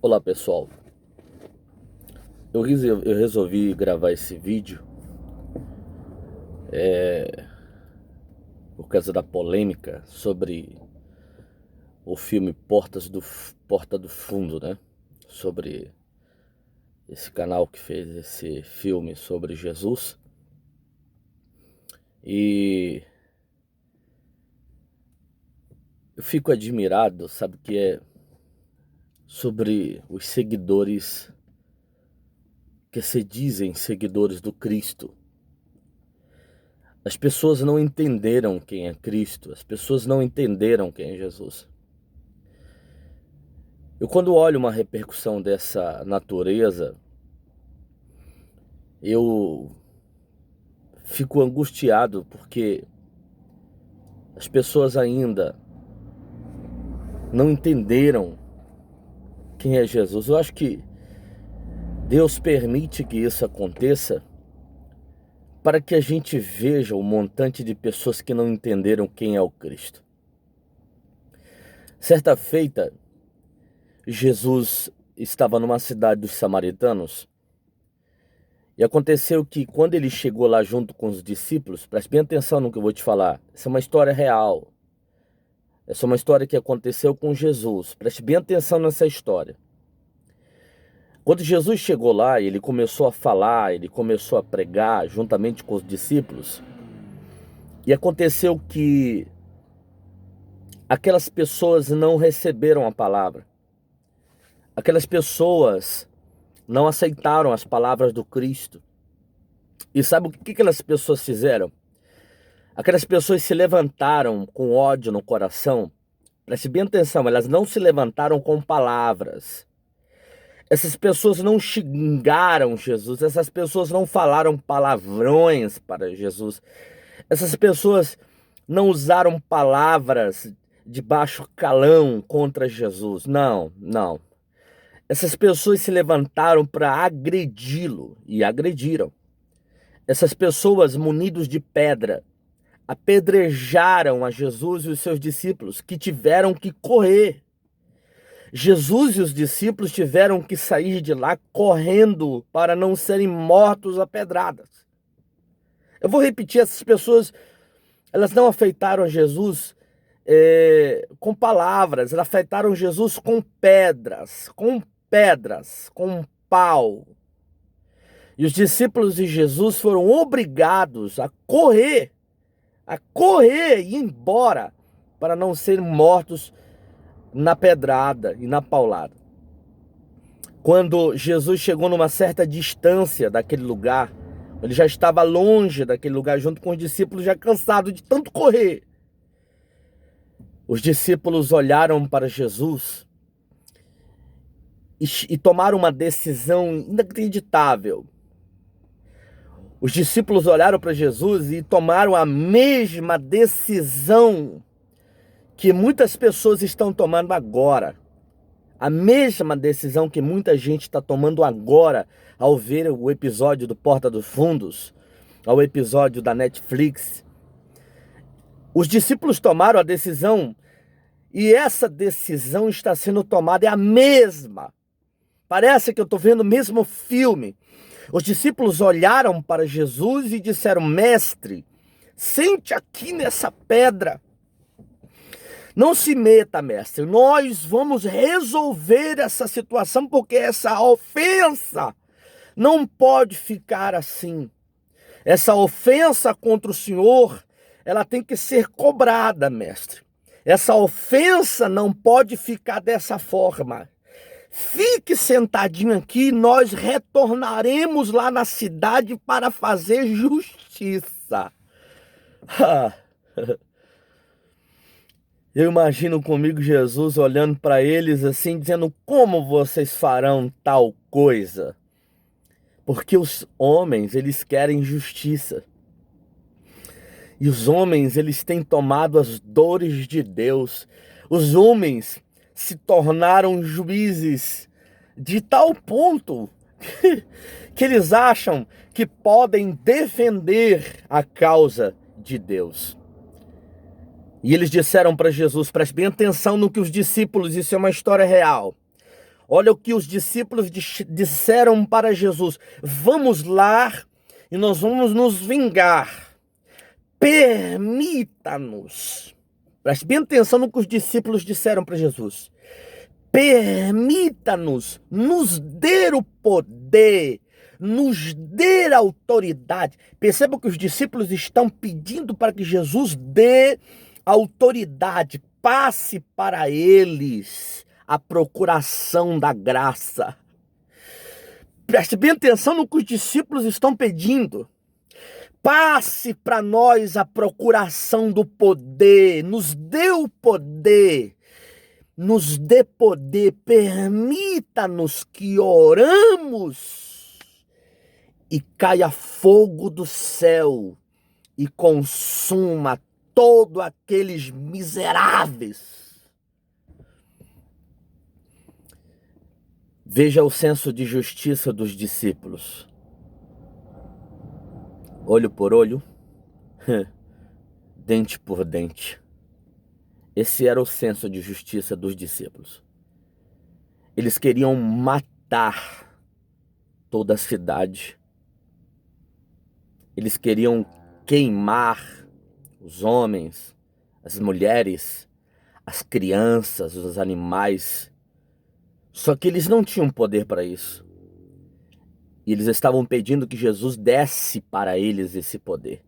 Olá pessoal, eu resolvi gravar esse vídeo por causa da polêmica sobre o filme Porta do Fundo, né? Sobre esse canal que fez esse filme sobre Jesus. E eu fico admirado, sabe, que é sobre os seguidores que se dizem seguidores do Cristo. As pessoas não entenderam quem é Cristo, as pessoas não entenderam quem é Jesus. Eu, quando olho uma repercussão dessa natureza, eu fico angustiado porque as pessoas ainda não entenderam quem é Jesus. Eu acho que Deus permite que isso aconteça para que a gente veja o montante de pessoas que não entenderam quem é o Cristo. Certa feita, Jesus estava numa cidade dos samaritanos e aconteceu que quando ele chegou lá junto com os discípulos, preste bem atenção no que eu vou te falar, essa é uma história real, essa é uma história que aconteceu com Jesus, preste bem atenção nessa história. Quando Jesus chegou lá, ele começou a falar, ele começou a pregar juntamente com os discípulos, e aconteceu que aquelas pessoas não receberam a palavra, aquelas pessoas não aceitaram as palavras do Cristo. E sabe o que aquelas pessoas fizeram? Aquelas pessoas se levantaram com ódio no coração. Preste bem atenção, elas não se levantaram com palavras. Essas pessoas não xingaram Jesus, essas pessoas não falaram palavrões para Jesus. Essas pessoas não usaram palavras de baixo calão contra Jesus. Não, não. Essas pessoas se levantaram para agredi-lo e agrediram. Essas pessoas munidos de pedra apedrejaram a Jesus e os seus discípulos, que tiveram que correr. Jesus e os discípulos tiveram que sair de lá correndo para não serem mortos a pedradas. Eu vou repetir, essas pessoas, elas não afetaram Jesus com palavras, elas afetaram Jesus com pedras, com pau. E os discípulos de Jesus foram obrigados a correr e ir embora para não serem mortos na pedrada e na paulada. Quando Jesus chegou numa certa distância daquele lugar, ele já estava longe daquele lugar junto com os discípulos, já cansados de tanto correr. Os discípulos olharam para Jesus e tomaram uma decisão inacreditável. Os discípulos olharam para Jesus e tomaram a mesma decisão que muitas pessoas estão tomando agora. A mesma decisão que muita gente está tomando agora ao ver o episódio do Porta dos Fundos, ao episódio da Netflix. Os discípulos tomaram a decisão e essa decisão está sendo tomada, é a mesma. Parece que eu estou vendo o mesmo filme. Os discípulos olharam para Jesus e disseram: mestre, sente aqui nessa pedra. Não se meta, mestre, nós vamos resolver essa situação, porque essa ofensa não pode ficar assim. Essa ofensa contra o Senhor, ela tem que ser cobrada, mestre. Essa ofensa não pode ficar dessa forma. Fique sentadinho aqui, nós retornaremos lá na cidade para fazer justiça. Eu imagino comigo Jesus olhando para eles assim, dizendo: como vocês farão tal coisa? Porque os homens, eles querem justiça. E os homens, eles têm tomado as dores de Deus. Os homens se tornaram juízes de tal ponto que eles acham que podem defender a causa de Deus. E eles disseram para Jesus, preste bem atenção no que os discípulos, isso é uma história real. Olha o que os discípulos disseram para Jesus: vamos lá e nós vamos nos vingar. Permita-nos. Preste bem atenção no que os discípulos disseram para Jesus. Permita-nos, nos dê o poder, nos dê a autoridade. Perceba que os discípulos estão pedindo para que Jesus dê autoridade, passe para eles a procuração da graça. Preste bem atenção no que os discípulos estão pedindo. Passe para nós a procuração do poder, nos dê o poder. Nos dê poder, permita-nos que oramos e caia fogo do céu e consuma todos aqueles miseráveis. Veja o senso de justiça dos discípulos. Olho por olho, dente por dente. Esse era o senso de justiça dos discípulos. Eles queriam matar toda a cidade. Eles queriam queimar os homens, as mulheres, as crianças, os animais. Só que eles não tinham poder para isso. E eles estavam pedindo que Jesus desse para eles esse poder.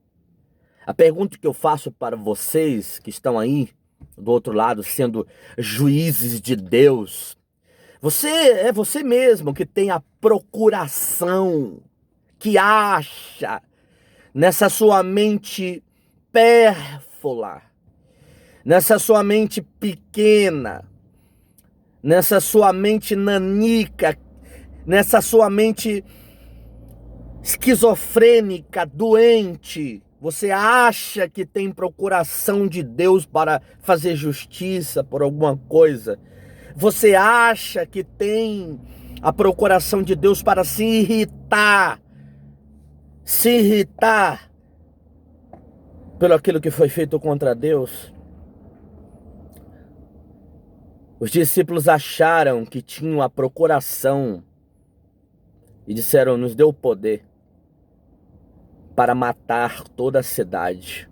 A pergunta que eu faço para vocês que estão aí, do outro lado, sendo juízes de Deus. É você mesmo que tem a procuração, que acha nessa sua mente pérfula, nessa sua mente pequena, nessa sua mente nanica, nessa sua mente esquizofrênica, doente. Você acha que tem procuração de Deus para fazer justiça por alguma coisa? Você acha que tem a procuração de Deus para se irritar pelo aquilo que foi feito contra Deus? Os discípulos acharam que tinham a procuração e disseram: nos dê o poder para matar toda a cidade.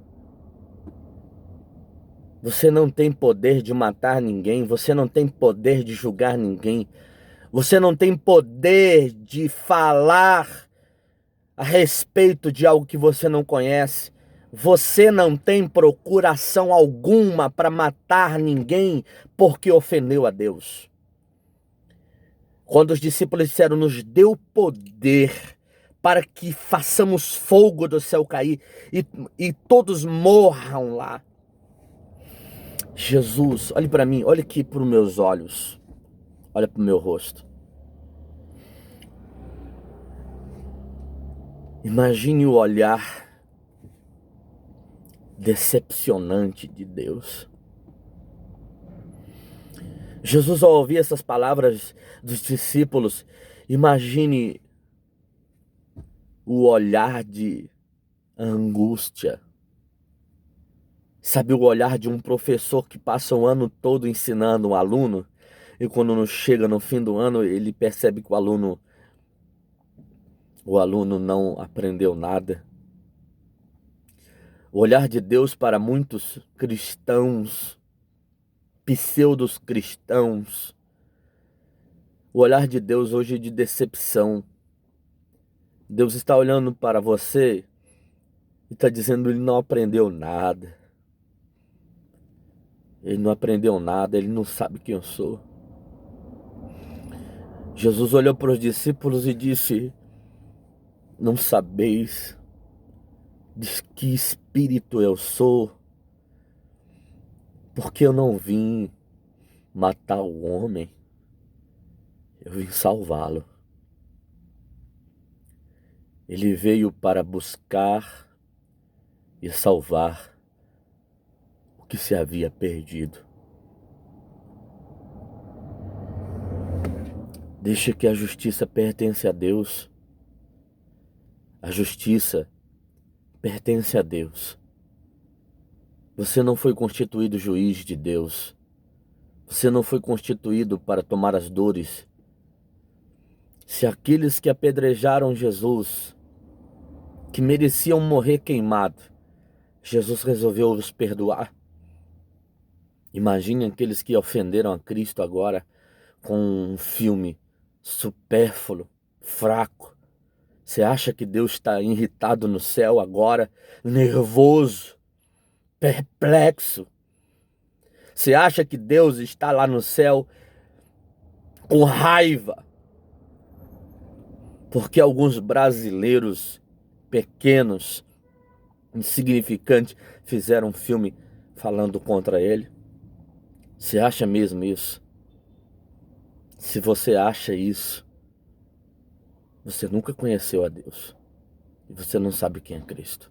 Você não tem poder de matar ninguém, você não tem poder de julgar ninguém, você não tem poder de falar a respeito de algo que você não conhece, você não tem procuração alguma para matar ninguém porque ofendeu a Deus. Quando os discípulos disseram: nos dê o poder para que façamos fogo do céu cair e todos morram lá. Jesus, olhe para mim, olhe aqui para os meus olhos, olha para o meu rosto. Imagine o olhar decepcionante de Deus. Jesus, ao ouvir essas palavras dos discípulos, imagine o olhar de angústia. Sabe, o olhar de um professor que passa o ano todo ensinando um aluno e quando não chega no fim do ano ele percebe que o aluno não aprendeu nada. O olhar de Deus para muitos cristãos, pseudos cristãos, o olhar de Deus hoje é de decepção. Deus está olhando para você e está dizendo: ele não aprendeu nada. Ele não aprendeu nada, ele não sabe quem eu sou. Jesus olhou para os discípulos e disse: não sabeis de que espírito eu sou, porque eu não vim matar o homem, eu vim salvá-lo. Ele veio para buscar e salvar o que se havia perdido. Deixa que a justiça pertence a Deus. A justiça pertence a Deus. Você não foi constituído juiz de Deus. Você não foi constituído para tomar as dores Se aqueles que apedrejaram Jesus, que mereciam morrer queimado, Jesus resolveu os perdoar, imagine aqueles que ofenderam a Cristo agora com um filme supérfluo, fraco. Você acha que Deus está irritado no céu agora, nervoso, perplexo? Você acha que Deus está lá no céu com raiva porque alguns brasileiros pequenos, insignificantes, fizeram um filme falando contra ele? Você acha mesmo isso? Se você acha isso, você nunca conheceu a Deus e você não sabe quem é Cristo.